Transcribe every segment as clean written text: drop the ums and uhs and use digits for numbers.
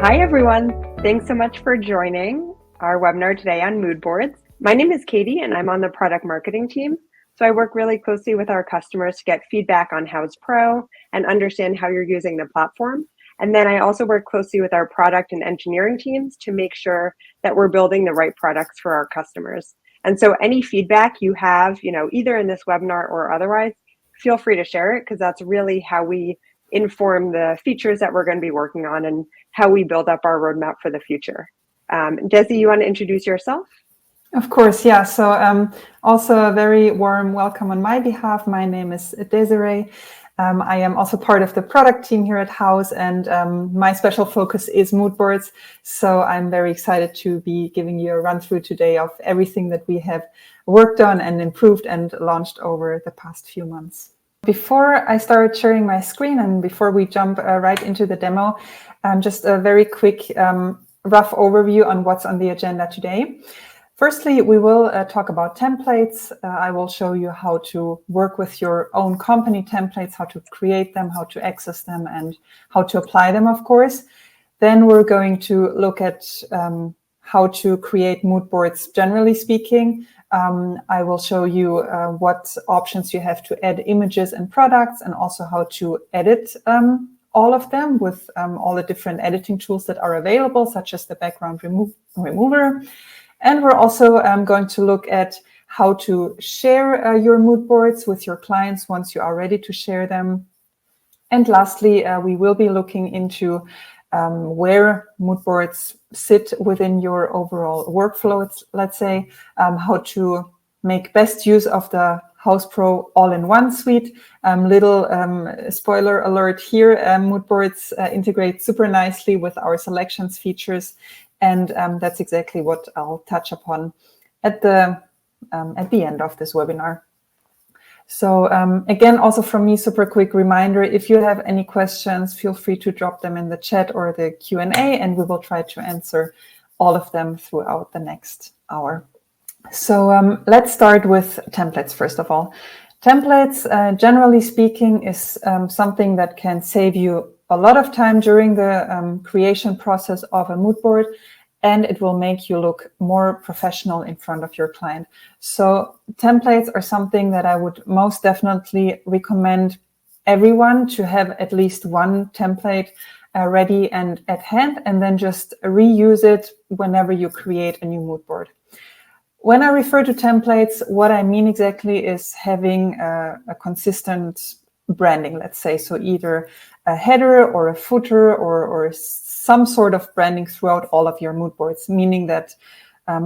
Hi, everyone. Thanks so much for joining our webinar today on mood boards. My name is Katie, and I'm on the product marketing team. So I work really closely with our customers to get feedback on Houzz Pro and understand how you're using the platform. And then I also work closely with our product and engineering teams to make sure that we're building the right products for our customers. And so any feedback you have, either in this webinar or otherwise, feel free to share it, because that's really how we inform the features that we're going to be working on and how we build up our roadmap for the future. Desi, you want to introduce yourself? Of course, yeah. So also a very warm welcome on my behalf. My name is Desiree. I am also part of the product team here at Houzz, and my special focus is mood boards. So I'm very excited to be giving you a run through today of everything that we have worked on and improved and launched over the past few months. Before I start sharing my screen and before we jump right into the demo, just a very quick rough overview on what's on the agenda today. Firstly, we will talk about templates. I will show you how to work with your own company templates, how to create them, how to access them, and how to apply them, of course. Then we're going to look at how to create mood boards, generally speaking. I will show you what options you have to add images and products, and also how to edit all of them with all the different editing tools that are available, such as the background remover. And we're also going to look at how to share your mood boards with your clients once you are ready to share them. And lastly, we will be looking into where mood boards sit within your overall workflow, let's say, how to make best use of the Houzz Pro all-in-one suite. Little spoiler alert here, mood boards integrate super nicely with our selections features. And that's exactly what I'll touch upon at the end of this webinar. So again, also from me, super quick reminder, if you have any questions, feel free to drop them in the chat or the Q&A, and we will try to answer all of them throughout the next hour. So let's start with templates, first of all. Templates, generally speaking, is something that can save you a lot of time during the creation process of a mood board, and it will make you look more professional in front of your client. So templates are something that I would most definitely recommend everyone to have at least one template ready and at hand, and then just reuse it whenever you create a new mood board. When I refer to templates, what I mean exactly is having a consistent branding, let's say. So either a header or a footer or some sort of branding throughout all of your mood boards, meaning that,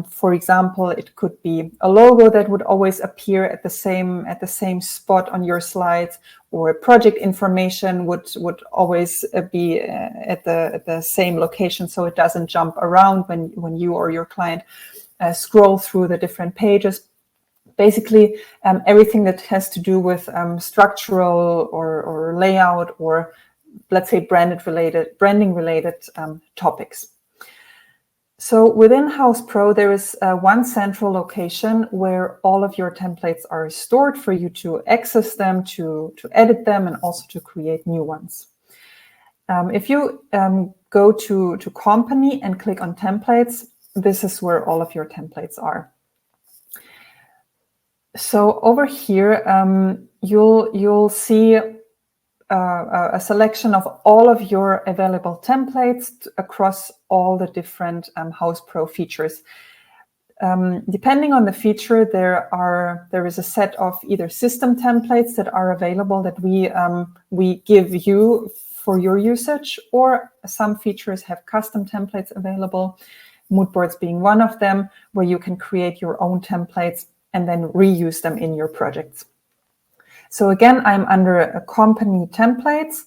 for example, it could be a logo that would always appear at the same spot on your slides, or project information would always be at the same location, so it doesn't jump around when you or your client scroll through the different pages. Basically, everything that has to do with structural or layout, or let's say branding related topics. So within Houzz Pro, there is one central location where all of your templates are stored for you to access them, to edit them, and also to create new ones. If you go to Company and click on Templates, this is where all of your templates are. So over here, you'll see a selection of all of your available templates across all the different Houzz Pro features. Depending on the feature, there is a set of either system templates that are available that we give you for your usage, or some features have custom templates available, mood boards being one of them, where you can create your own templates and then reuse them in your projects. So again, I'm under a Company Templates,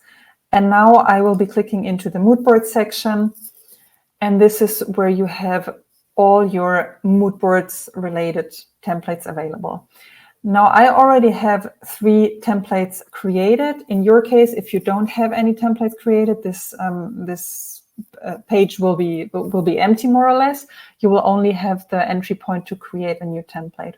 and now I will be clicking into the mood board section, and this is where you have all your mood boards related templates available. Now I already have 3 templates created. In your case, if you don't have any templates created, this page will be empty, more or less. You will only have the entry point to create a new template.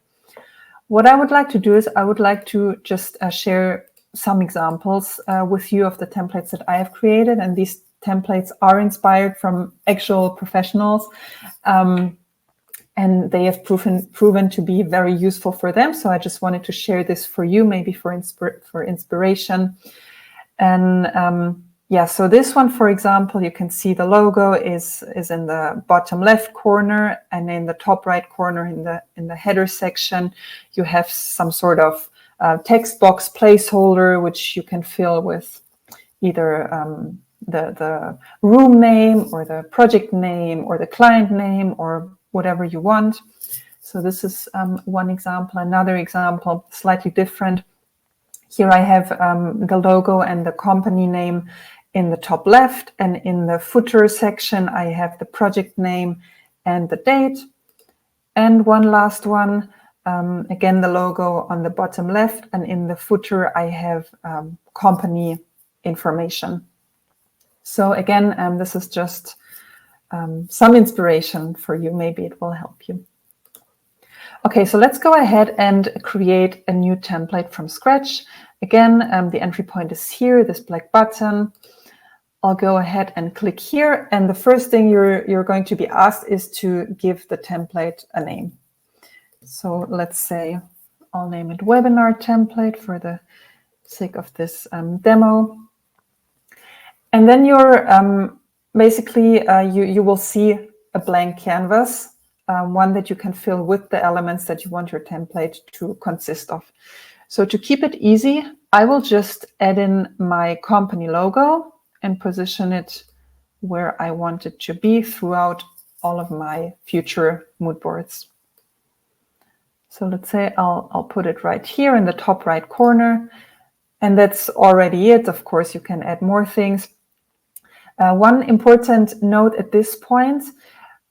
What I would like to do is I would like to just share some examples with you of the templates that I have created, and these templates are inspired from actual professionals, and they have proven to be very useful for them. So I just wanted to share this for you, maybe for inspiration. And yeah, so this one, for example, you can see the logo is in the bottom left corner, and in the top right corner in the header section, you have some sort of text box placeholder, which you can fill with either the room name or the project name or the client name or whatever you want. So this is one example. Another example, slightly different. Here I have the logo and the company name in the top left, and in the footer section I have the project name and the date. And one last one, again the logo on the bottom left, and in the footer I have company information. So again, this is just some inspiration for you. Maybe it will help you. Okay, so let's go ahead and create a new template from scratch. Again, the entry point is here, this black button. I'll go ahead and click here, and the first thing you're going to be asked is to give the template a name. So let's say I'll name it webinar template for the sake of this demo. And then you're basically you will see a blank canvas, one that you can fill with the elements that you want your template to consist of. So to keep it easy, I will just add in my company logo and position it where I want it to be throughout all of my future mood boards. So let's say I'll put it right here in the top right corner, and that's already it. Of course, you can add more things. One important note at this point,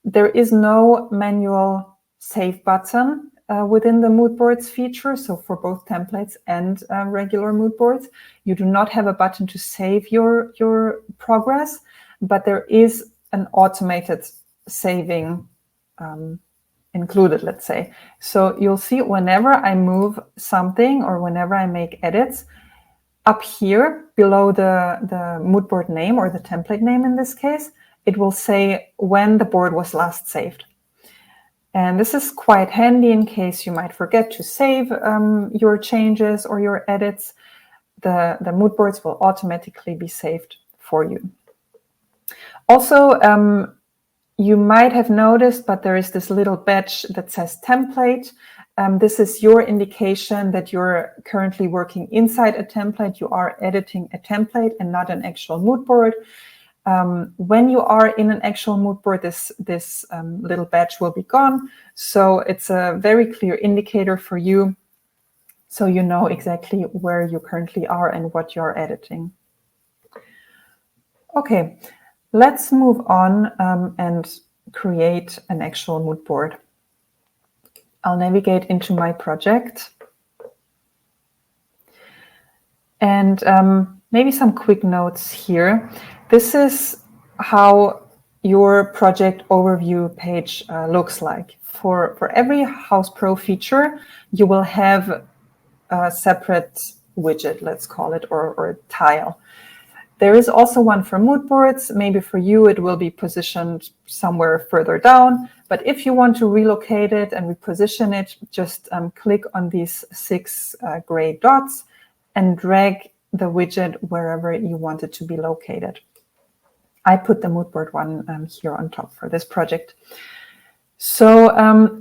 there is no manual save button within the mood boards feature. So for both templates and regular mood boards, you do not have a button to save your progress, but there is an automated saving included, let's say. So you'll see whenever I move something or whenever I make edits, up here below the mood board name, or the template name in this case, it will say when the board was last saved. And this is quite handy in case you might forget to save your changes or your edits. The mood boards will automatically be saved for you. Also, you might have noticed, but there is this little badge that says template. This is your indication that you're currently working inside a template. You are editing a template and not an actual mood board. When you are in an actual mood board, this little badge will be gone. So it's a very clear indicator for you, so you know exactly where you currently are and what you're editing. Okay, let's move on and create an actual mood board. I'll navigate into my project. And maybe some quick notes here. This is how your project overview page looks like. For every Houzz Pro feature, you will have a separate widget, let's call it, or tile. There is also one for mood boards. Maybe for you, it will be positioned somewhere further down. But if you want to relocate it and reposition it, just click on these 6 gray dots and drag the widget wherever you want it to be located. I put the mood board one here on top for this project. So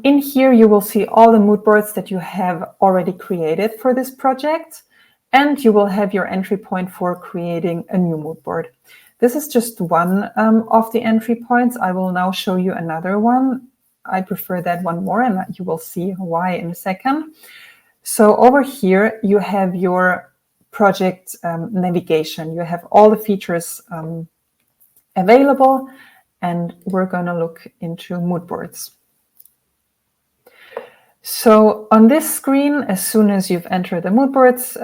in here, you will see all the mood boards that you have already created for this project. And you will have your entry point for creating a new mood board. This is just one of the entry points. I will now show you another one. I prefer that one more, and you will see why in a second. So over here, you have your project navigation. You have all the features available, and we're going to look into mood boards. So on this screen, as soon as you've entered the mood boards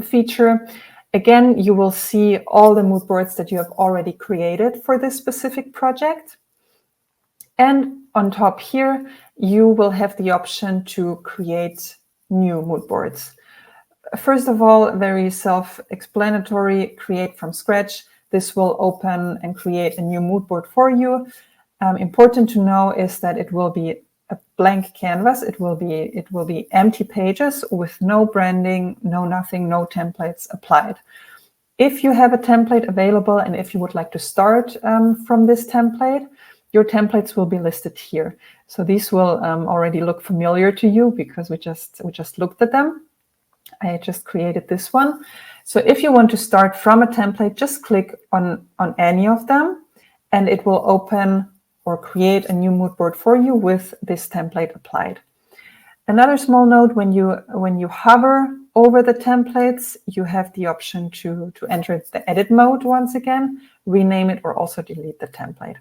feature, again, you will see all the mood boards that you have already created for this specific project. And on top here, you will have the option to create new mood boards. First of all, very self-explanatory, create from scratch. This will open and create a new mood board for you. Important to know is that it will be a blank canvas. It will be empty pages with no branding, no nothing, no templates applied. If you have a template available and if you would like to start from this template, your templates will be listed here. So these will already look familiar to you because we just looked at them. I just created this one. So if you want to start from a template, just click on any of them and it will open or create a new mood board for you with this template applied. Another small note, when you hover over the templates, you have the option to enter the edit mode once again, rename it, or also delete the template.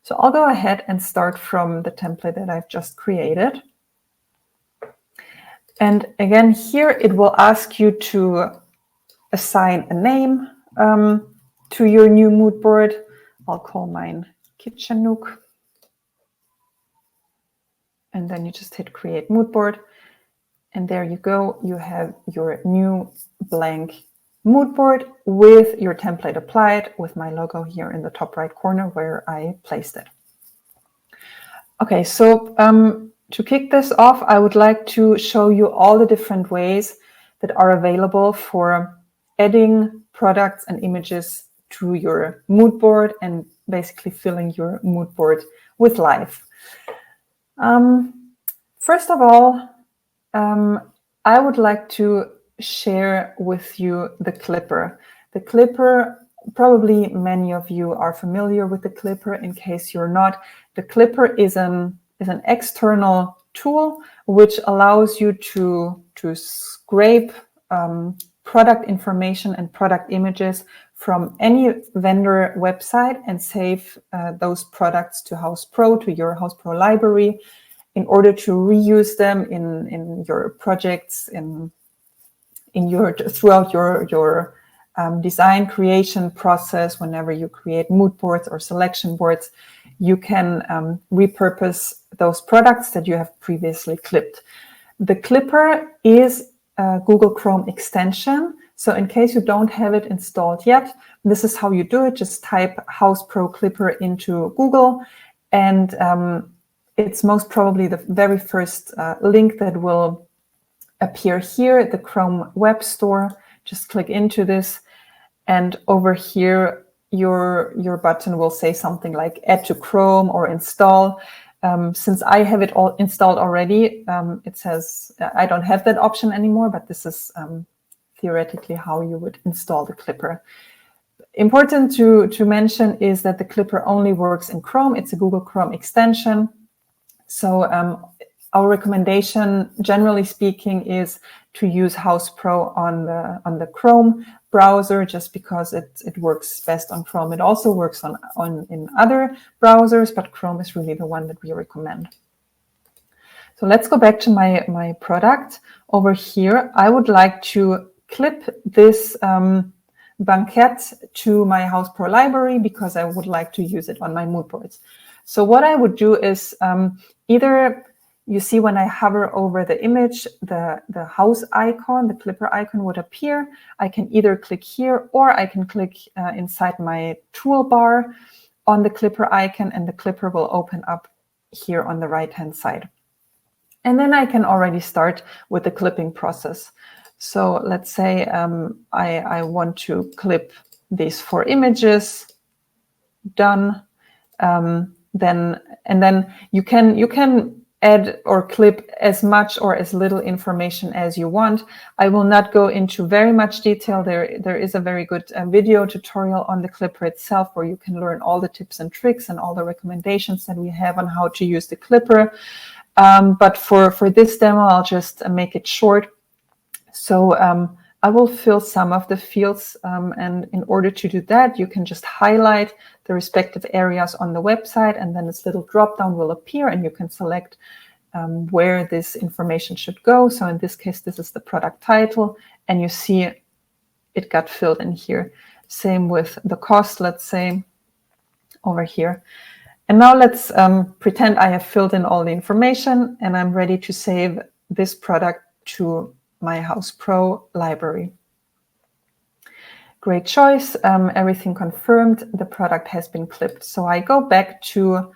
So I'll go ahead and start from the template that I've just created. And again, here it will ask you to assign a name to your new mood board. I'll call mine Kitchen Nook. And then you just hit create mood board. And there you go. You have your new blank mood board with your template applied with my logo here in the top right corner where I placed it. Okay, so to kick this off, I would like to show you all the different ways that are available for adding products and images to your mood board and basically filling your mood board with life. First of all, I would like to share with you the Clipper. The Clipper, probably many of you are familiar with the Clipper. In case you're not, the Clipper is an external tool which allows you to scrape product information and product images from any vendor website and save those products to Houzz Pro, to your Houzz Pro library, in order to reuse them in your projects, throughout your design creation process. Whenever you create mood boards or selection boards, you can repurpose those products that you have previously clipped. The Clipper is a Google Chrome extension. So in case you don't have it installed yet, this is how you do it. Just type Houzz Pro Clipper into Google, and it's most probably the very first link that will appear here, the Chrome Web Store. Just click into this, and over here, your button will say something like Add to Chrome or Install. Since I have it all installed already, it says I don't have that option anymore, but this is theoretically how you would install the Clipper. Important to mention is that the Clipper only works in Chrome. It's a Google Chrome extension. So our recommendation, generally speaking, is to use Houzz Pro on the Chrome browser, just because it works best on Chrome. It also works in other browsers, but Chrome is really the one that we recommend. So let's go back to my product. Over here, I would like to clip this banquette to my Houzz Pro library because I would like to use it on my mood boards. So what I would do is either, you see when I hover over the image, the Houzz icon, the Clipper icon would appear. I can either click here or I can click inside my toolbar on the Clipper icon, and the Clipper will open up here on the right-hand side. And then I can already start with the clipping process. So let's say I want to clip these 4 images. Done. Then you can add or clip as much or as little information as you want. I will not go into very much detail. There is a very good video tutorial on the Clipper itself where you can learn all the tips and tricks and all the recommendations that we have on how to use the Clipper. But for this demo, I'll just make it short. So I will fill some of the fields, and in order to do that, you can just highlight the respective areas on the website, and then this little drop-down will appear, and you can select where this information should go. So in this case, this is the product title, and you see it got filled in here. Same with the cost, let's say, over here. And now let's pretend I have filled in all the information, and I'm ready to save this product to my Houzz Pro library. Great choice. Everything confirmed. The product has been clipped. So I go back to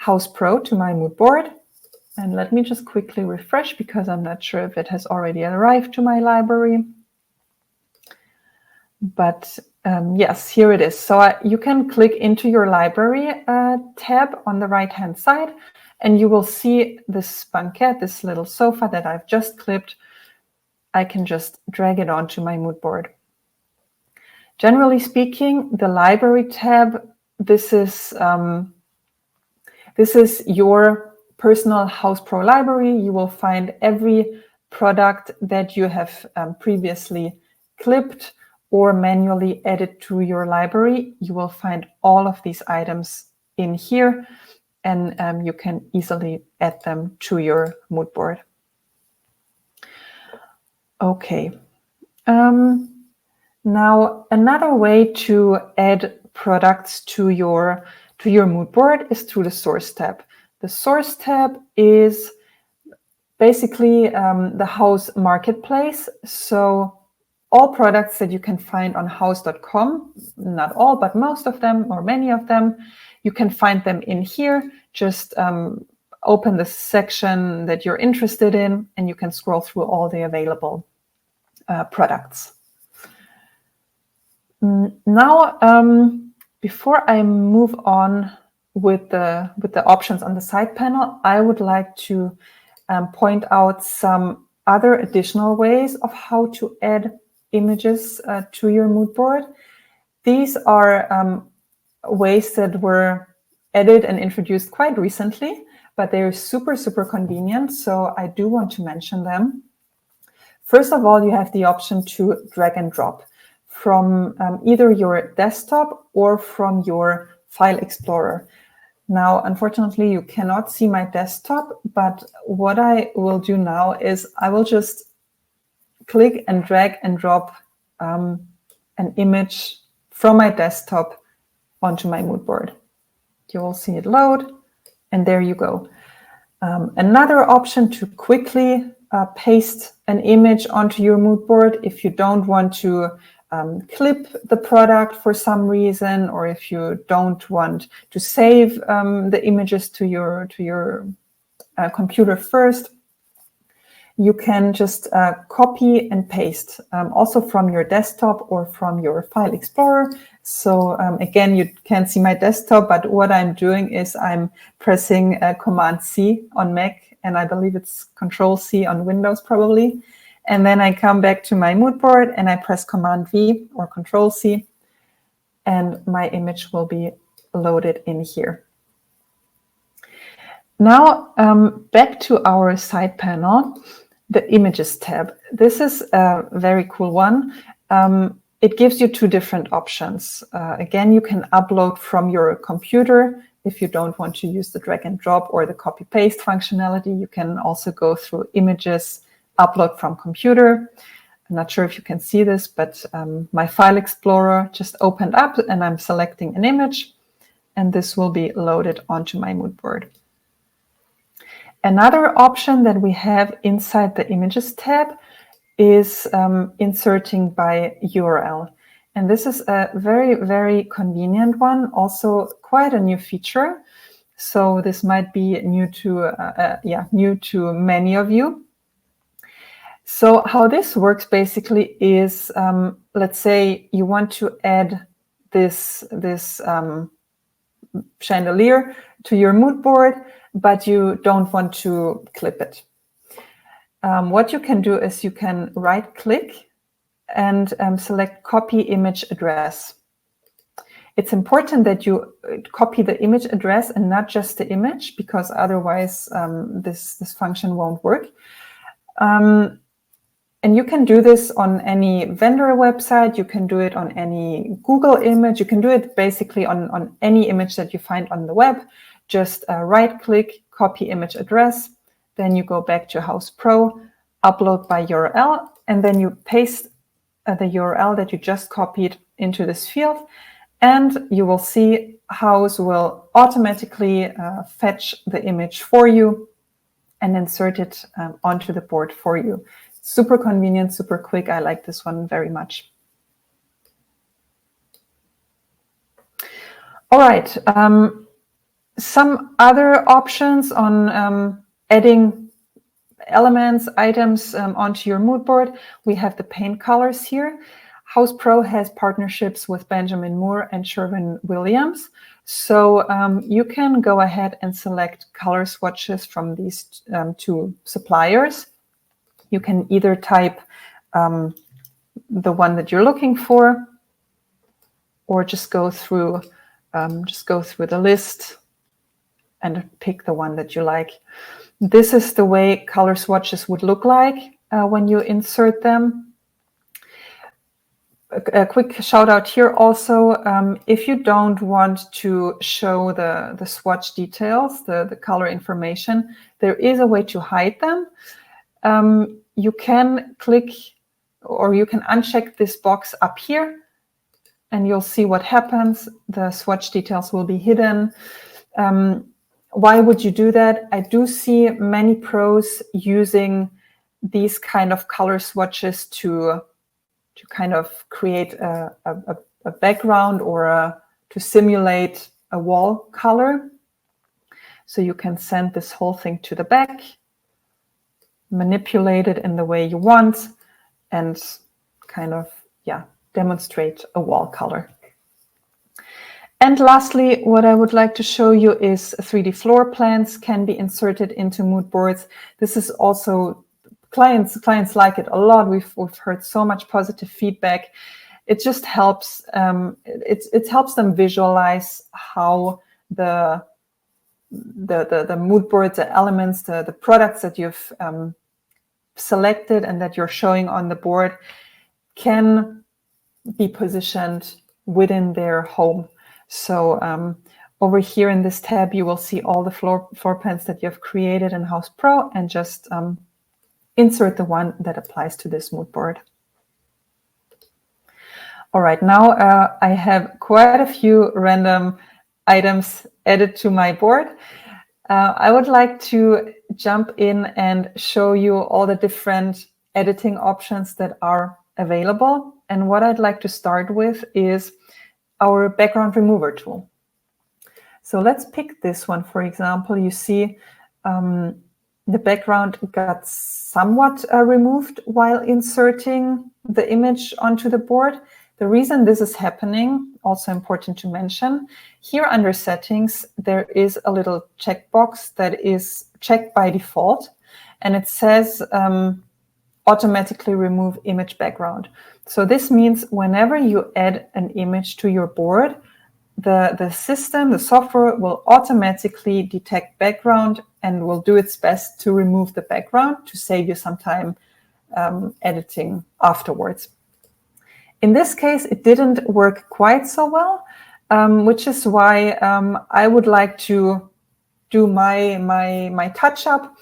Houzz Pro, to my mood board. And let me just quickly refresh because I'm not sure if it has already arrived to my library. But yes, here it is. So you can click into your library tab on the right-hand side, and you will see this banquette, this little sofa that I've just clipped. I can just drag it onto my mood board. Generally speaking, the library tab, this is your personal Houzz Pro library. You will find every product that you have previously clipped or manually added to your library. You will find all of these items in here, and you can easily add them to your mood board. Okay. Now, another way to add products to your mood board is through the Source tab. The Source tab is basically the Houzz marketplace. So all products that you can find on houzz.com, not all, but most of them or many of them, you can find them in here. Just open the section that you're interested in, and you can scroll through all the available products. Now, before I move on with the options on the side panel, I would like to point out some other additional ways of how to add images to your mood board. These are ways that were added and introduced quite recently, but they're super, super convenient. So I do want to mention them. First of all, you have the option to drag and drop from either your desktop or from your file explorer. Now, unfortunately, you cannot see my desktop, but what I will do now is I will just click and drag and drop an image from my desktop onto my mood board. You will see it load, and there you go. Another option to quickly paste an image onto your mood board if you don't want to clip the product for some reason, or if you don't want to save the images to your computer first, you can just copy and paste also from your desktop or from your file explorer. So again, you can't see my desktop, but what I'm doing is I'm pressing Command C on Mac, and I believe it's Control C on Windows probably. And then I come back to my mood board and I press Command V or Control C, and my image will be loaded in here. Now, back to our side panel, the Images tab. This is a very cool one. It gives you two different options. Again, you can upload from your computer. If you don't want to use the drag and drop or the copy paste functionality, you can also go through Images, upload from computer. I'm not sure if you can see this, but my file explorer just opened up and I'm selecting an image, and this will be loaded onto my mood board. Another option that we have inside the Images tab is inserting by URL. And this is a very, very convenient one, also quite a new feature. So this might be new to many of you. So how this works basically is, let's say you want to add this chandelier to your mood board, but you don't want to clip it. What you can do is you can right-click and select Copy Image Address. It's important that you copy the image address and not just the image, because otherwise this function won't work. And you can do this on any vendor website. You can do it on any Google image. You can do it basically on any image that you find on the web. Just right-click, copy image address. Then you go back to Houzz Pro, upload by URL, and then you paste the URL that you just copied into this field. And you will see Houzz will automatically fetch the image for you and insert it onto the board for you. Super convenient, super quick. I like this one very much. All right. Some other options on adding elements, items onto your mood board. We have the paint colors here. Houzz Pro has partnerships with Benjamin Moore and Sherwin-Williams. So you can go ahead and select color swatches from these two suppliers. You can either type the one that you're looking for, or just go through the list and pick the one that you like. This is the way color swatches would look like when you insert them. A quick shout out here also, if you don't want to show the swatch details, the color information, there is a way to hide them. You can click, or you can uncheck this box up here, and you'll see what happens. The swatch details will be hidden. Why would you do that? I do see many pros using these kind of color swatches to kind of create a background, or to simulate a wall color. So you can send this whole thing to the back, manipulate it in the way you want, and kind of, demonstrate a wall color. And lastly, what I would like to show you is 3D floor plans can be inserted into mood boards. This is also, clients like it a lot. We've heard so much positive feedback. It just helps. It helps them visualize how the mood board, the elements, the products that you've selected and that you're showing on the board can be positioned within their home. So over here in this tab, you will see all the floor plans that you've created in Houzz Pro, and just insert the one that applies to this mood board. All right, now I have quite a few random items added to my board. I would like to jump in and show you all the different editing options that are available. And what I'd like to start with is our background remover tool. So let's pick this one. For example, you see the background got somewhat removed while inserting the image onto the board. The reason this is happening, also important to mention, here under settings, there is a little checkbox that is checked by default, and it says automatically remove image background. So this means whenever you add an image to your board, the system, the software will automatically detect background and will do its best to remove the background to save you some time editing afterwards. In this case, it didn't work quite so well, which is why I would like to do my touch-up.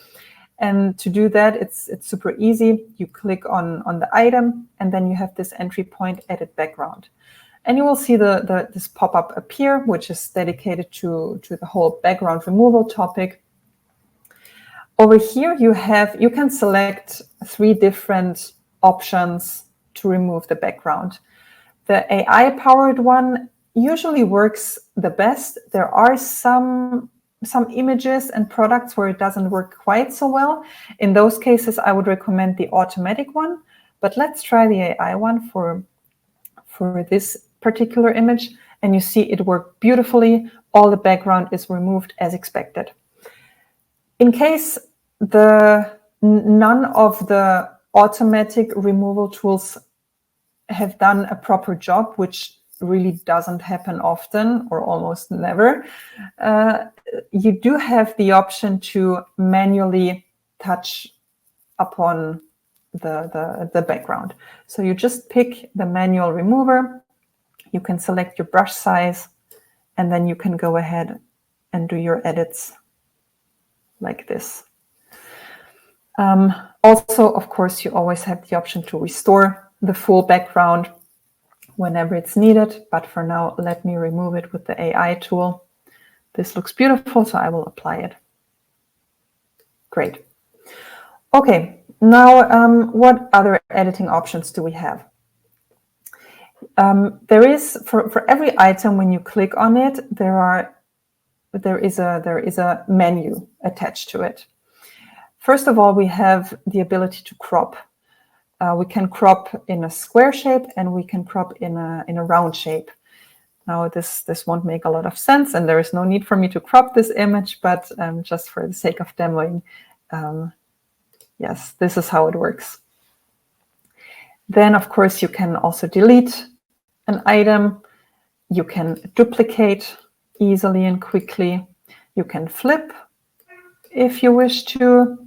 And to do that, it's super easy. You click on the item, and then you have this entry point, edit background. And you will see this pop-up appear, which is dedicated to the whole background removal topic. Over here, you can select 3 different options to remove the background. The AI-powered one usually works the best. There are some images and products where it doesn't work quite so well. In those cases, I would recommend the automatic one. But let's try the AI one for this particular image. And you see it worked beautifully. All the background is removed as expected. In case none of the automatic removal tools have done a proper job, which really doesn't happen often or almost never, you do have the option to manually touch upon the background. So you just pick the manual remover, you can select your brush size, and then you can go ahead and do your edits like this. Also, of course, you always have the option to restore the full background whenever it's needed. But for now, let me remove it with the AI tool. This looks beautiful, so I will apply it. Great. Okay, now what other editing options do we have? There is for every item, when you click on it, there is a menu attached to it. First of all, we have the ability to crop. We can crop in a square shape and we can crop in a round shape. Now this won't make a lot of sense, and there is no need for me to crop this image, but just for the sake of demoing, yes, this is how it works. Then, of course, you can also delete an item. You can duplicate easily and quickly. You can flip if you wish to.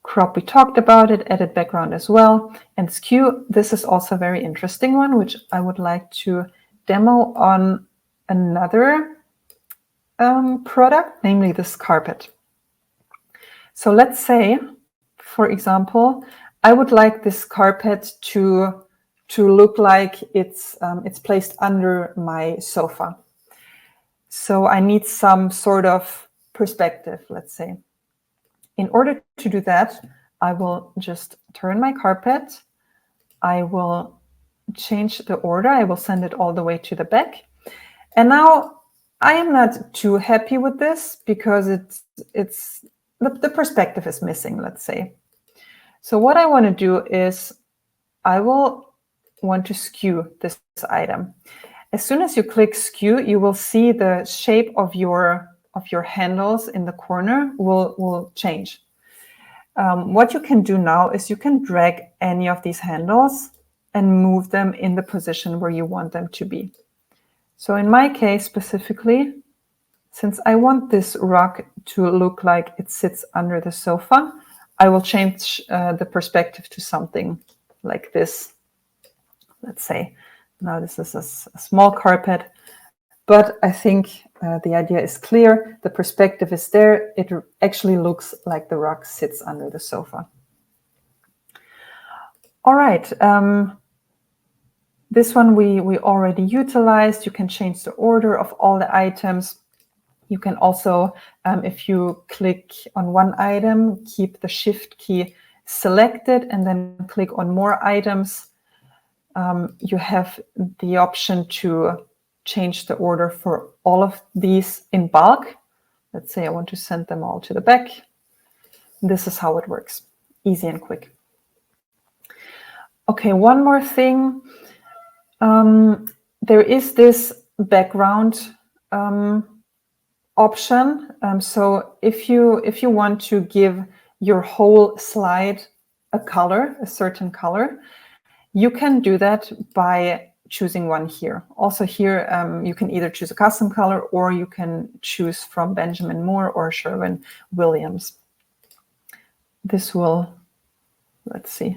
Crop, we talked about it, edit background as well. And skew, this is also a very interesting one, which I would like to demo on another product, namely this carpet. So let's say, for example, I would like this carpet to look like it's placed under my sofa. So I need some sort of perspective, let's say. In order to do that, I will just turn my carpet. I will change the order. I will send it all the way to the back. And now I am not too happy with this because the perspective is missing, let's say. So what I want to do is I will want to skew this item. As soon as you click skew, you will see the shape of your handles in the corner will change. What you can do now is you can drag any of these handles and move them in the position where you want them to be. So in my case specifically, since I want this rug to look like it sits under the sofa, I will change the perspective to something like this. Let's say now this is a small carpet, but I think the idea is clear. The perspective is there. It actually looks like the rug sits under the sofa. All right. This one we already utilized. You can change the order of all the items. You can also, if you click on one item, keep the Shift key selected and then click on more items. You have the option to change the order for all of these in bulk. Let's say I want to send them all to the back. This is how it works. Easy and quick. Okay, one more thing. There is this background option. So if you want to give your whole slide a color, a certain color, you can do that by choosing one here. Also here, you can either choose a custom color or you can choose from Benjamin Moore or Sherwin-Williams. This will, let's see.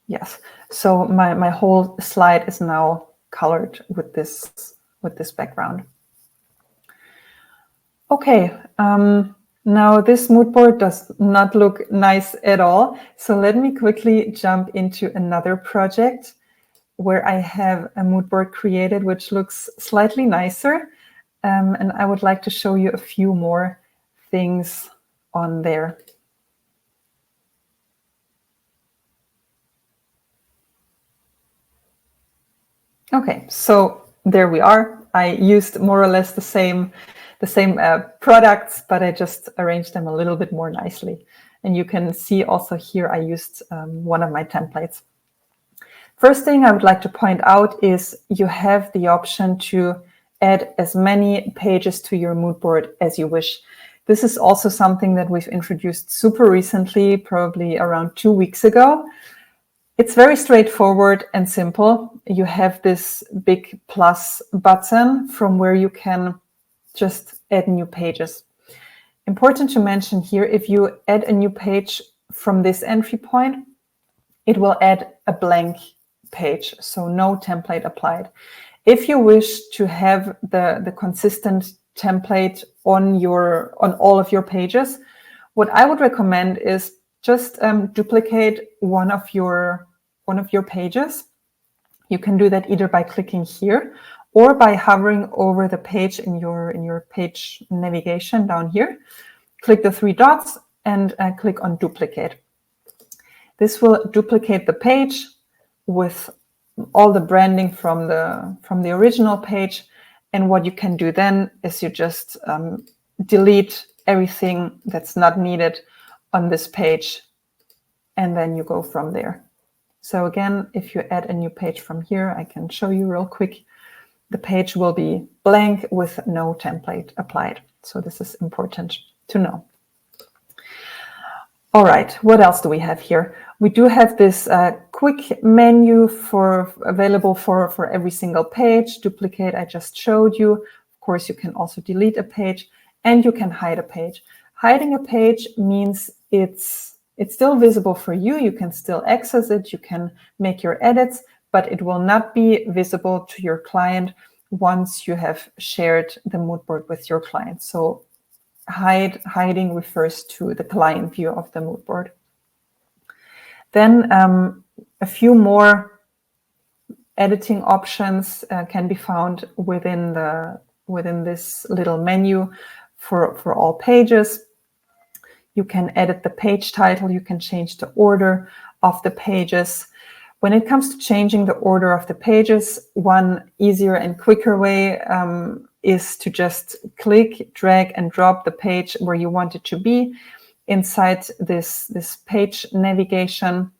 Yes, so my whole slide is now colored with this background. Okay, now this mood board does not look nice at all. So let me quickly jump into another project where I have a mood board created which looks slightly nicer. And I would like to show you a few more things on there. Okay, so there we are. I used more or less the same products, but I just arranged them a little bit more nicely. And you can see also here I used one of my templates. First thing I would like to point out is you have the option to add as many pages to your mood board as you wish. This is also something that we've introduced super recently, probably around 2 weeks ago. It's very straightforward and simple. You have this big plus button from where you can just add new pages. Important to mention here, if you add a new page from this entry point, it will add a blank page, so no template applied. If you wish to have the consistent template on all of your pages, what I would recommend is just duplicate one of your pages. You can do that either by clicking here or by hovering over the page in your page navigation down here. Click the 3 dots and click on duplicate. This will duplicate the page with all the branding from the original page. And what you can do then is you just delete everything that's not needed on this page, and then you go from there. So again, if you add a new page from here, I can show you real quick. The page will be blank with no template applied. So this is important to know. All right, what else do we have here? We do have this quick menu available for every single page. Duplicate, I just showed you. Of course, you can also delete a page, and you can hide a page. Hiding a page means it's still visible for you. You can still access it. You can make your edits, but it will not be visible to your client once you have shared the mood board with your client. So hiding refers to the client view of the mood board. Then a few more editing options can be found within this little menu for all pages. You can edit the page title. You can change the order of the pages. When it comes to changing the order of the pages, one easier and quicker way is to just click, drag, and drop the page where you want it to be inside this page navigation.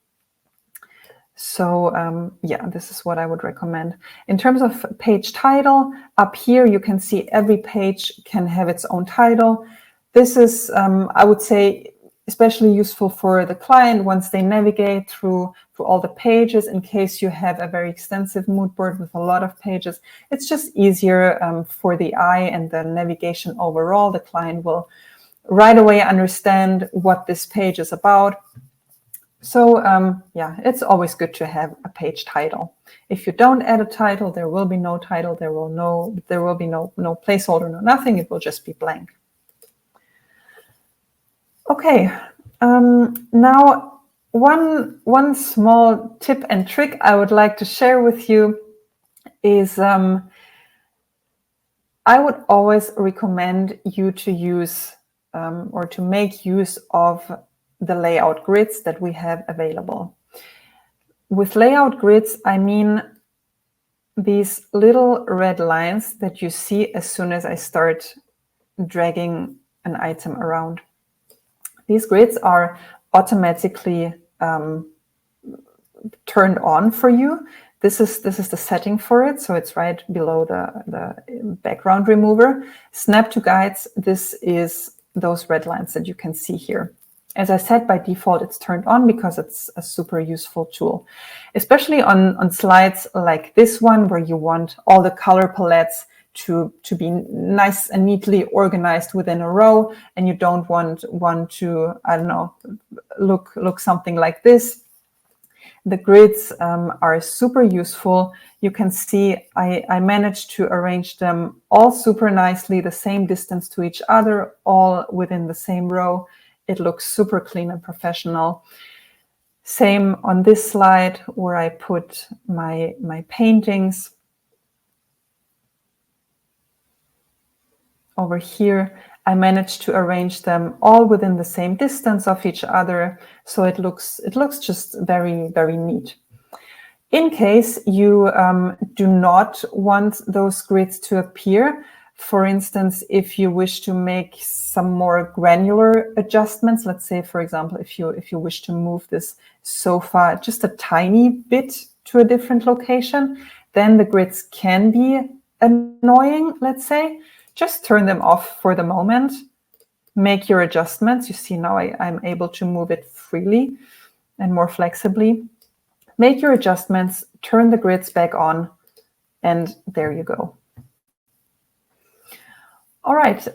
So yeah, this is what I would recommend. In terms of page title, up here you can see every page can have its own title. This is, I would say, especially useful for the client once they navigate through all the pages. In case you have a very extensive mood board with a lot of pages, it's just easier for the eye and the navigation overall. The client will right away understand what this page is about. So yeah, it's always good to have a page title. If you don't add a title, there will be no title. There will be no placeholder, no nothing. It will just be blank. Okay, now one small tip and trick I would like to share with you is I would always recommend you to use or to make use of the layout grids that we have available. With layout grids, I mean these little red lines that you see as soon as I start dragging an item around. These grids are automatically turned on for you. This is the setting for it, so it's right below the background remover. Snap to guides, this is those red lines that you can see here. As I said, by default, it's turned on because it's a super useful tool, especially on slides like this one, where you want all the color palettes to be nice and neatly organized within a row, and you don't want one to, I don't know, look something like this. The grids are super useful. You can see I managed to arrange them all super nicely, the same distance to each other, all within the same row. It looks super clean and professional. Same on this slide where I put my paintings. Over here, I managed to arrange them all within the same distance of each other, so it looks just very, very neat. In case you do not want those grids to appear, for instance, if you wish to make some more granular adjustments, let's say, for example, if you wish to move this sofa just a tiny bit to a different location, then the grids can be annoying, let's say. Just turn them off for the moment, make your adjustments. You see now I'm able to move it freely and more flexibly. Make your adjustments, turn the grids back on, and there you go. All right,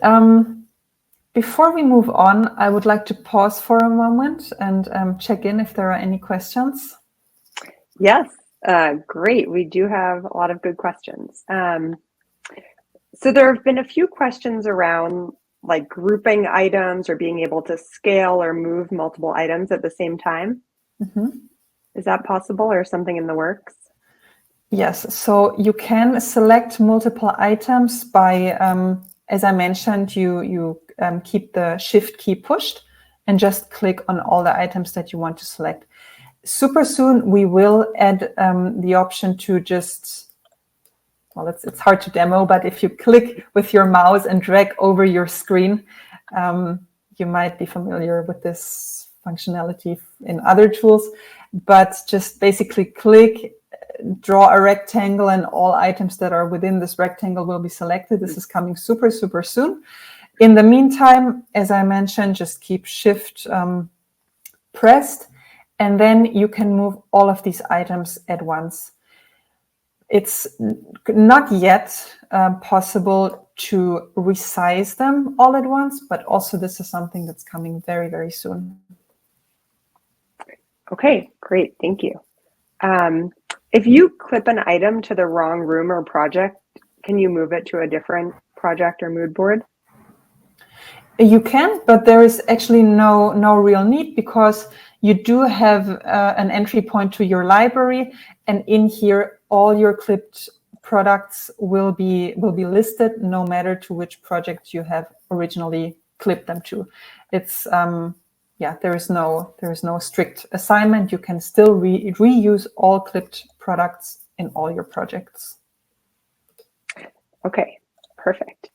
before we move on, I would like to pause for a moment and check in if there are any questions. Yes, great. We do have a lot of good questions. So there have been a few questions around like grouping items or being able to scale or move multiple items at the same time. Mm-hmm. Is that possible or something in the works? Yes, so you can select multiple items by, as I mentioned, you keep the shift key pushed and just click on all the items that you want to select. Super soon, we will add the option to just, well, it's hard to demo, but if you click with your mouse and drag over your screen, you might be familiar with this functionality in other tools, but just basically click, draw a rectangle, and all items that are within this rectangle will be selected. This is coming super, super soon. In the meantime, as I mentioned, just keep Shift pressed, and then you can move all of these items at once. It's not yet possible to resize them all at once, but also this is something that's coming very, very soon. Okay, great, thank you. If you clip an item to the wrong room or project, can you move it to a different project or mood board? You can, but there is actually no real need, because you do have an entry point to your library, and in here all your clipped products will be listed, no matter to which project you have originally clipped them to. It's yeah, there is no strict assignment. You can still reuse all clipped products in all your projects. Okay, perfect.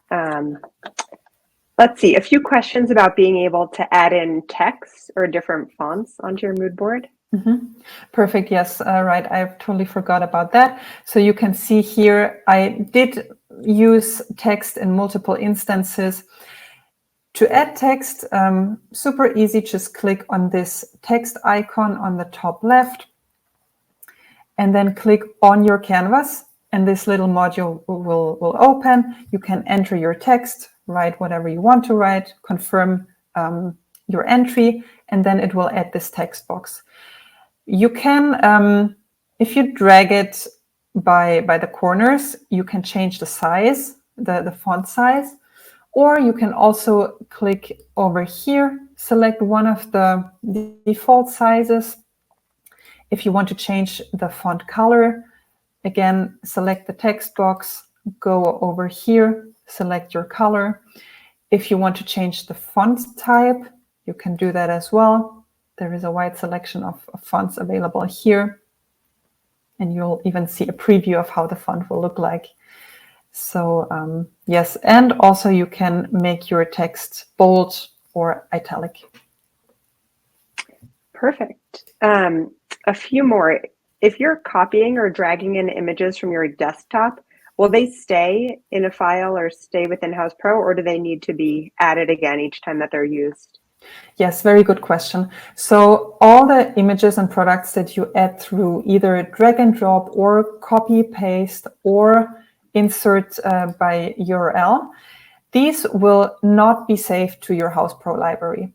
Let's see, a few questions about being able to add in text or different fonts onto your mood board. Mm-hmm. Perfect. Yes, right. I've totally forgot about that. So you can see here, I did use text in multiple instances. To add text, super easy. Just click on this text icon on the top left, and then click on your canvas, and this little module will open. You can enter your text, write whatever you want to write, confirm your entry, and then it will add this text box. You can, if you drag it by the corners, you can change the size, the font size, or you can also click over here, select one of the default sizes. If you want to change the font color, again, select the text box, go over here, select your color. If you want to change the font type, you can do that as well. There is a wide selection of fonts available here, and you'll even see a preview of how the font will look like. So yes, and also you can make your text bold or italic. Perfect. A few more. If you're copying or dragging in images from your desktop, will they stay in a file or stay within Houzz Pro, or do they need to be added again each time that they're used? Yes, very good question. So all the images and products that you add through either drag and drop or copy, paste, or insert by URL, these will not be saved to your Houzz Pro library.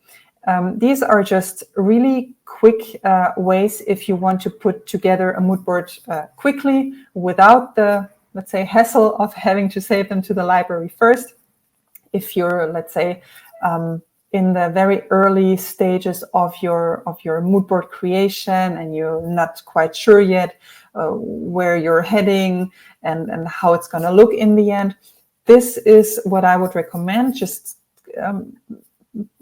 These are just really quick ways if you want to put together a mood board quickly without the, let's say, hassle of having to save them to the library first. If you're, let's say, in the very early stages of your mood board creation and you're not quite sure yet where you're heading and how it's going to look in the end, this is what I would recommend. Just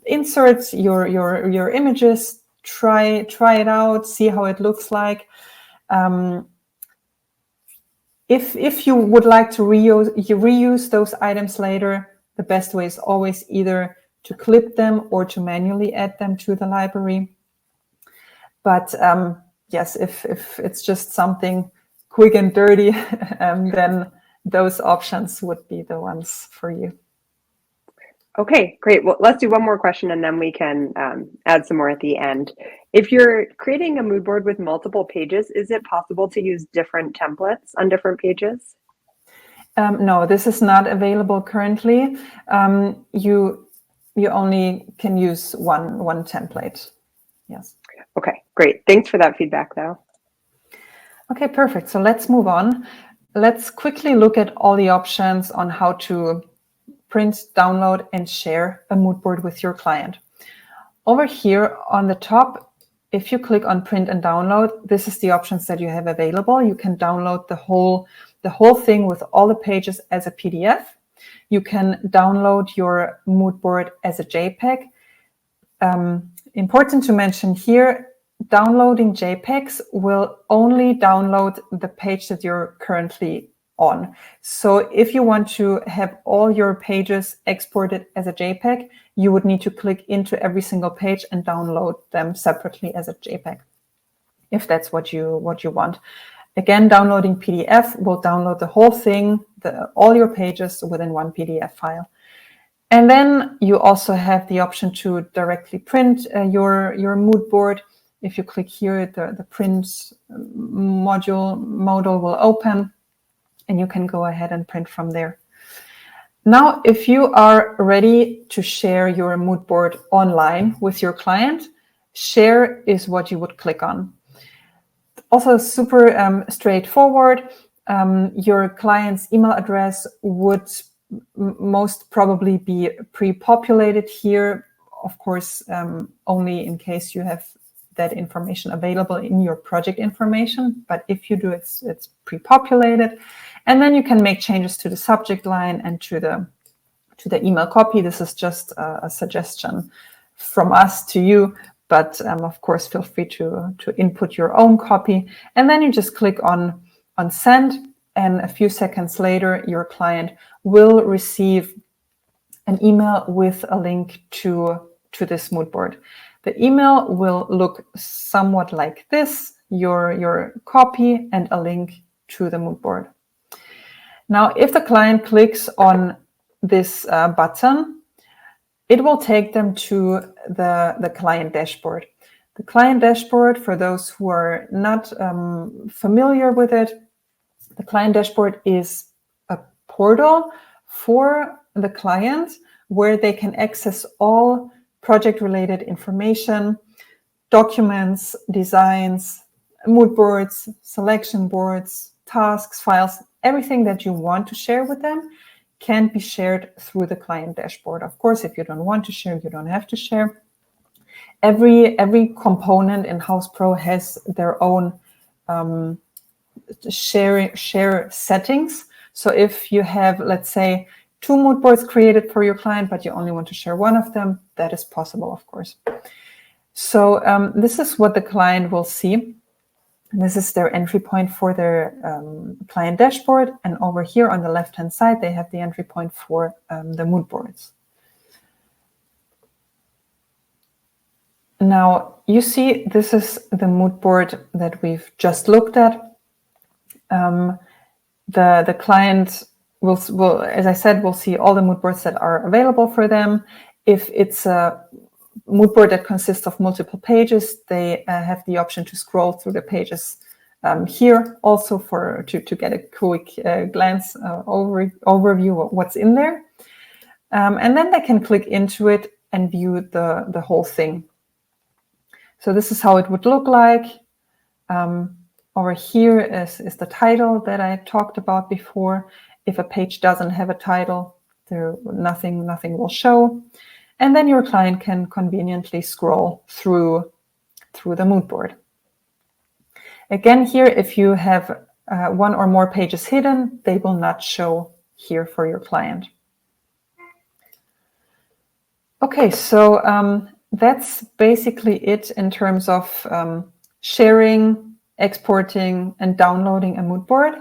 insert your images, try it out, see how it looks like. If you would like to reuse those items later, the best way is always either to clip them or to manually add them to the library. But yes, if it's just something quick and dirty, then those options would be the ones for you. Okay, great. Well, let's do one more question and then we can add some more at the end. If you're creating a mood board with multiple pages, is it possible to use different templates on different pages? No, this is not available currently. You only can use one template. Yes. Okay, great. Thanks for that feedback, though. Okay, perfect. So let's move on. Let's quickly look at all the options on how to print, download, and share a mood board with your client. Over here on the top, if you click on print and download, this is the options that you have available. You can download the whole thing with all the pages as a PDF. You can download your mood board as a JPEG. Important to mention here, downloading JPEGs will only download the page that you're currently on. So if you want to have all your pages exported as a JPEG, you would need to click into every single page and download them separately as a JPEG, if that's what you want. Again, downloading PDF will download the whole thing, all your pages within one PDF file. And then you also have the option to directly print your mood board. If you click here, the print modal will open, and you can go ahead and print from there. Now, if you are ready to share your mood board online with your client, share is what you would click on. Also super straightforward. Your client's email address would most probably be pre-populated here, of course, only in case you have that information available in your project information. But if you do, it's pre-populated, and then you can make changes to the subject line and to the email copy. This is just a suggestion from us to you, but of course, feel free to input your own copy, and then you just click on send. And a few seconds later, your client will receive an email with a link to this mood board. The email will look somewhat like this, your copy and a link to the mood board. Now, if the client clicks on this button, it will take them to the client dashboard. The client dashboard, for those who are not familiar with it, the client dashboard is a portal for the client where they can access all project-related information, documents, designs, mood boards, selection boards, tasks, files, everything that you want to share with them can be shared through the client dashboard. Of course, if you don't want to share, you don't have to share. Every component in Houzz Pro has their own share settings. So if you have, let's say, 2 mood boards created for your client, but you only want to share one of them, that is possible, of course. So this is what the client will see. This is their entry point for their client dashboard. And over here on the left-hand side, they have the entry point for the mood boards. Now, you see, this is the mood board that we've just looked at. The client will, as I said, will see all the mood boards that are available for them. If it's a mood board that consists of multiple pages, they have the option to scroll through the pages here, also to get a quick glance overview of what's in there. And then they can click into it and view the whole thing. So this is how it would look like. Over here is the title that I talked about before. If a page doesn't have a title, nothing will show. And then your client can conveniently scroll through the mood board. Again, here, if you have 1 or more pages hidden, they will not show here for your client. Okay, so that's basically it in terms of sharing, exporting, and downloading a mood board.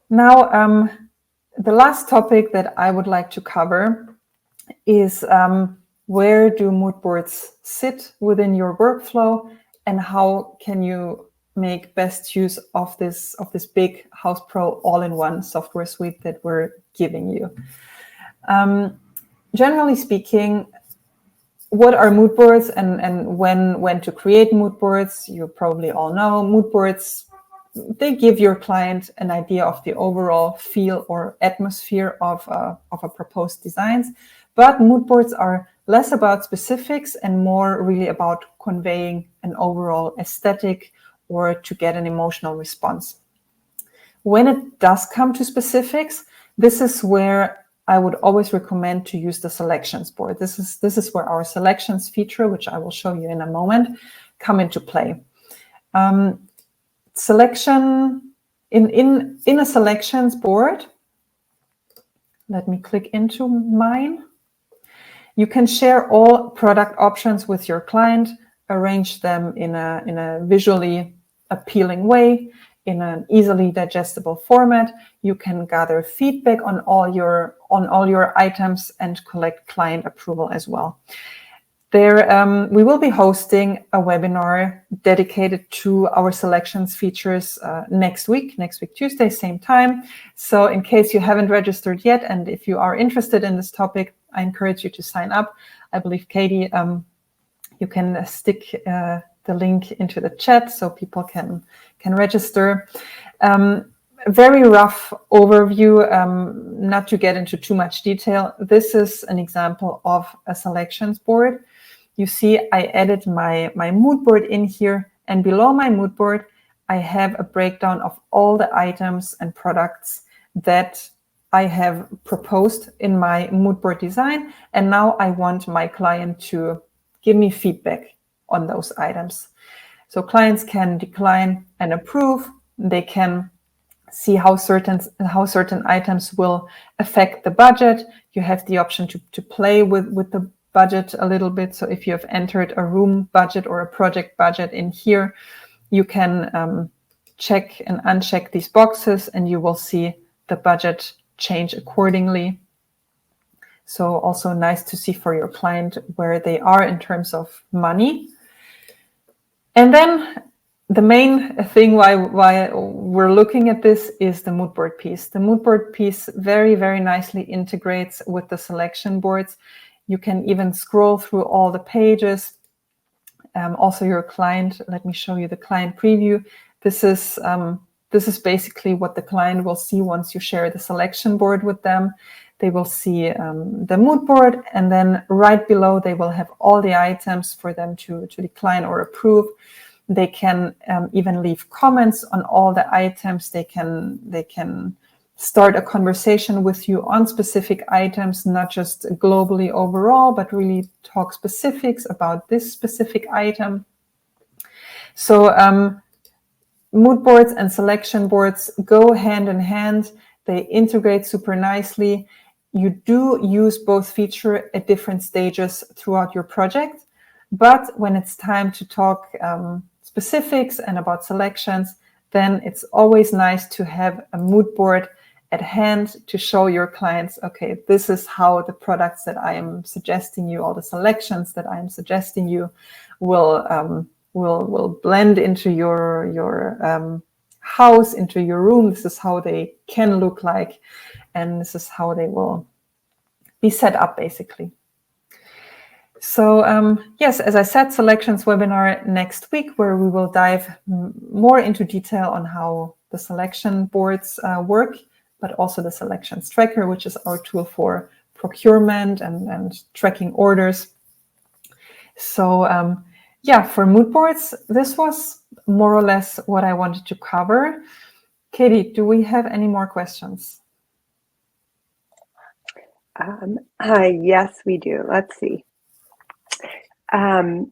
Now, the last topic that I would like to cover is where do mood boards sit within your workflow, and how can you make best use of this big Houzz Pro all-in-one software suite that we're giving you. Generally speaking, what are mood boards and when to create mood boards? You probably all know mood boards. They give your client an idea of the overall feel or atmosphere of a proposed designs. But mood boards are less about specifics and more really about conveying an overall aesthetic or to get an emotional response. When it does come to specifics, this is where I would always recommend to use the selections board. This is where our selections feature, which I will show you in a moment, come into play. Selection in a selections board, let me click into mine. You can share all product options with your client, arrange them in a visually appealing way, in an easily digestible format. You can gather feedback on all your items and collect client approval as well. There, we will be hosting a webinar dedicated to our selections features next week Tuesday, same time. So in case you haven't registered yet, and if you are interested in this topic, I encourage you to sign up. I believe, Katie, you can stick the link into the chat so people can register. Very rough overview, not to get into too much detail. This is an example of a selections board. You see, I added my mood board in here, and below my mood board, I have a breakdown of all the items and products that I have proposed in my mood board design. And now I want my client to give me feedback on those items. So clients can decline and approve. They can see how certain items will affect the budget. You have the option to play with the budget a little bit. So if you have entered a room budget or a project budget in here, you can check and uncheck these boxes, and you will see the budget change accordingly. So also nice to see for your client where they are in terms of money. And then the main thing why we're looking at this is the mood board piece. The mood board piece very, very nicely integrates with the selection boards. You can even scroll through all the pages. Also your client, let me show you the client preview. This is basically what the client will see once you share the selection board with them. They will see the mood board, and then right below they will have all the items for them to decline or approve. They can even leave comments on all the items. They can start a conversation with you on specific items, not just globally overall, but really talk specifics about this specific item. So mood boards and selection boards go hand in hand. They integrate super nicely. You do use both features at different stages throughout your project, but when it's time to talk specifics and about selections, then it's always nice to have a mood board at hand to show your clients, okay, this is how the products that I am suggesting you, all the selections that I am suggesting you will blend into your house, into your room. This is how they can look like, and this is how they will be set up basically. So yes, as I said, selections webinar next week, where we will dive more into detail on how the selection boards work, but also the selections tracker, which is our tool for procurement and tracking orders. So yeah, for mood boards, this was more or less what I wanted to cover. Katie, do we have any more questions? Yes, we do. Let's see. Thanks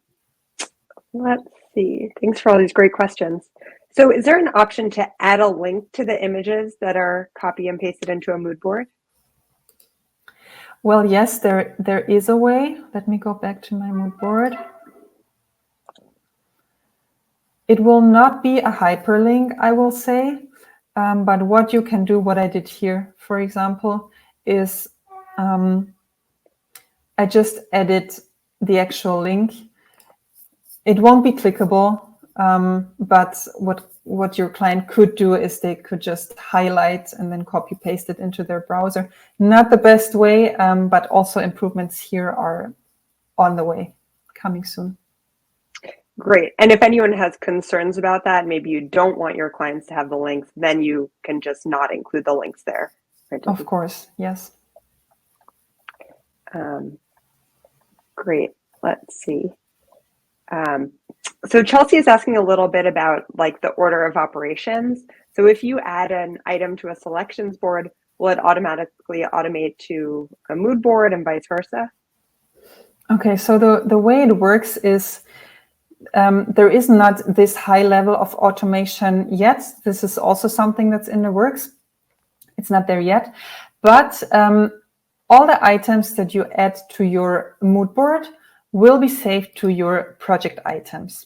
for all these great questions. So is there an option to add a link to the images that are copy and pasted into a mood board? Well, yes, there is a way. Let me go back to my mood board. It will not be a hyperlink, I will say, but what you can do, what I did here, for example, is I just edit the actual link. It won't be clickable, but what your client could do is they could just highlight and then copy paste it into their browser. Not the best way, but also improvements here are on the way, coming soon. Great. And if anyone has concerns about that, maybe you don't want your clients to have the links, then you can just not include the links there. Right? Of course, yes. Great. Let's see. So Chelsea is asking a little bit about like the order of operations. So if you add an item to a selections board, will it automatically automate to a mood board and vice versa? Okay, so the way it works is there is not this high level of automation yet. This is also something that's in the works. It's not there yet, but all the items that you add to your mood board will be saved to your project items.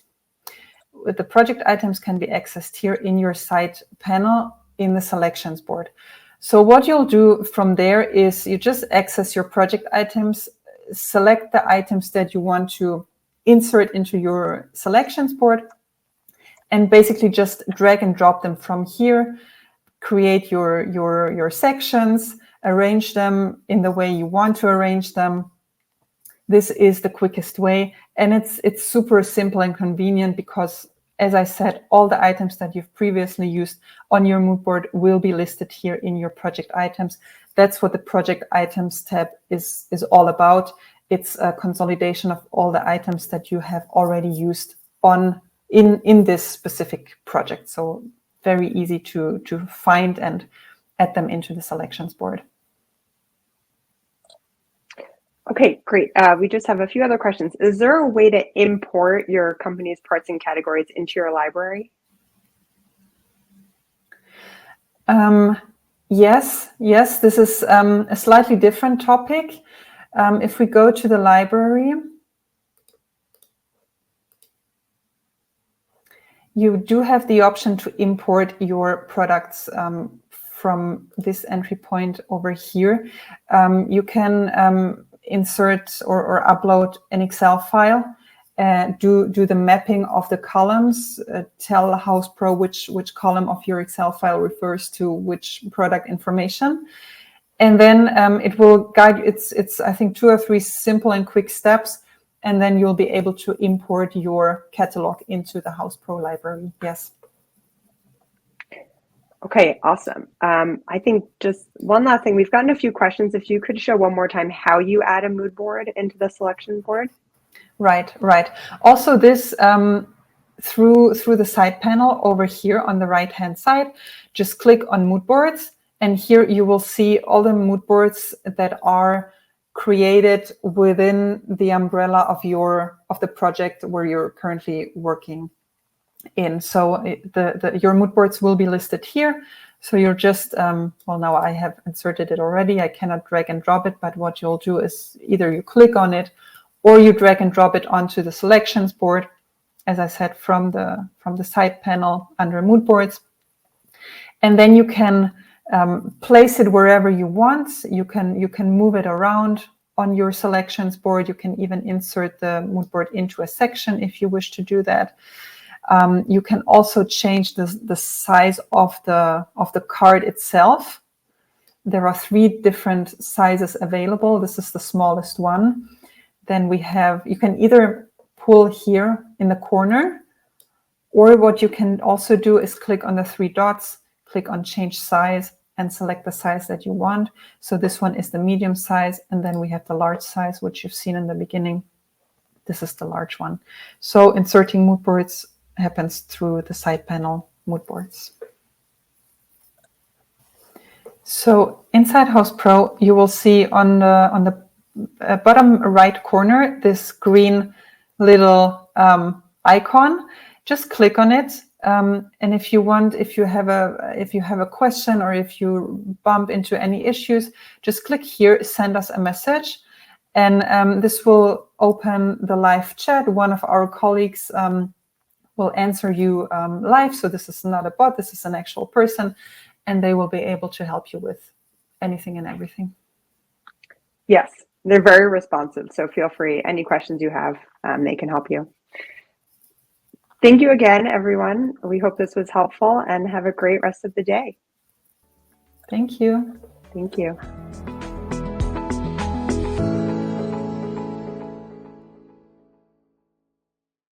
The project items can be accessed here in your side panel in the selections board. So what you'll do from there is you just access your project items, select the items that you want to insert into your selections board, and basically just drag and drop them from here, create your sections, arrange them in the way you want to arrange them. This is the quickest way, and it's super simple and convenient because, as I said, all the items that you've previously used on your mood board will be listed here in your project items. That's what the project items tab is all about. It's a consolidation of all the items that you have already used in this specific project. So very easy to find and add them into the selections board. Okay, great. We just have a few other questions. Is there a way to import your company's parts and categories into your library? Yes, this is a slightly different topic. If we go to the library, you do have the option to import your products from this entry point over here. You can insert or upload an Excel file, do the mapping of the columns, tell Houzz Pro which column of your Excel file refers to which product information. And then it will guide you. It's I think 2 or 3 simple and quick steps, and then you'll be able to import your catalog into the Houzz Pro library. Yes. Okay, awesome. I think just one last thing. We've gotten a few questions. If you could show one more time how you add a mood board into the selection board. Right. Also, this through the side panel over here on the right-hand side, just click on mood boards, and here you will see all the mood boards that are created within the umbrella of the project where you're currently working in. So your mood boards will be listed here. So you're just, well, now I have inserted it already. I cannot drag and drop it, but what you'll do is either you click on it or you drag and drop it onto the selections board, as I said, from the side panel under mood boards. And then you can place it wherever you want. You can move it around on your selections board. You can even insert the mood board into a section if you wish to do that. You can also change the size of the card itself. There are 3 different sizes available. This is the smallest one. Then you can either pull here in the corner, or what you can also do is click on the 3 dots, click on change size, and select the size that you want. So this one is the medium size, and then we have the large size, which you've seen in the beginning. This is the large one. So inserting mood boards happens through the side panel mood boards. So inside Houzz Pro, you will see on the bottom right corner this green little icon. Just click on it, and if you have a question or if you bump into any issues, just click here, send us a message, and this will open the live chat. One of our colleagues will answer you live. So this is not a bot, this is an actual person, and they will be able to help you with anything and everything. Yes, they're very responsive. So feel free, any questions you have, they can help you. Thank you again, everyone. We hope this was helpful, and have a great rest of the day. Thank you. Thank you.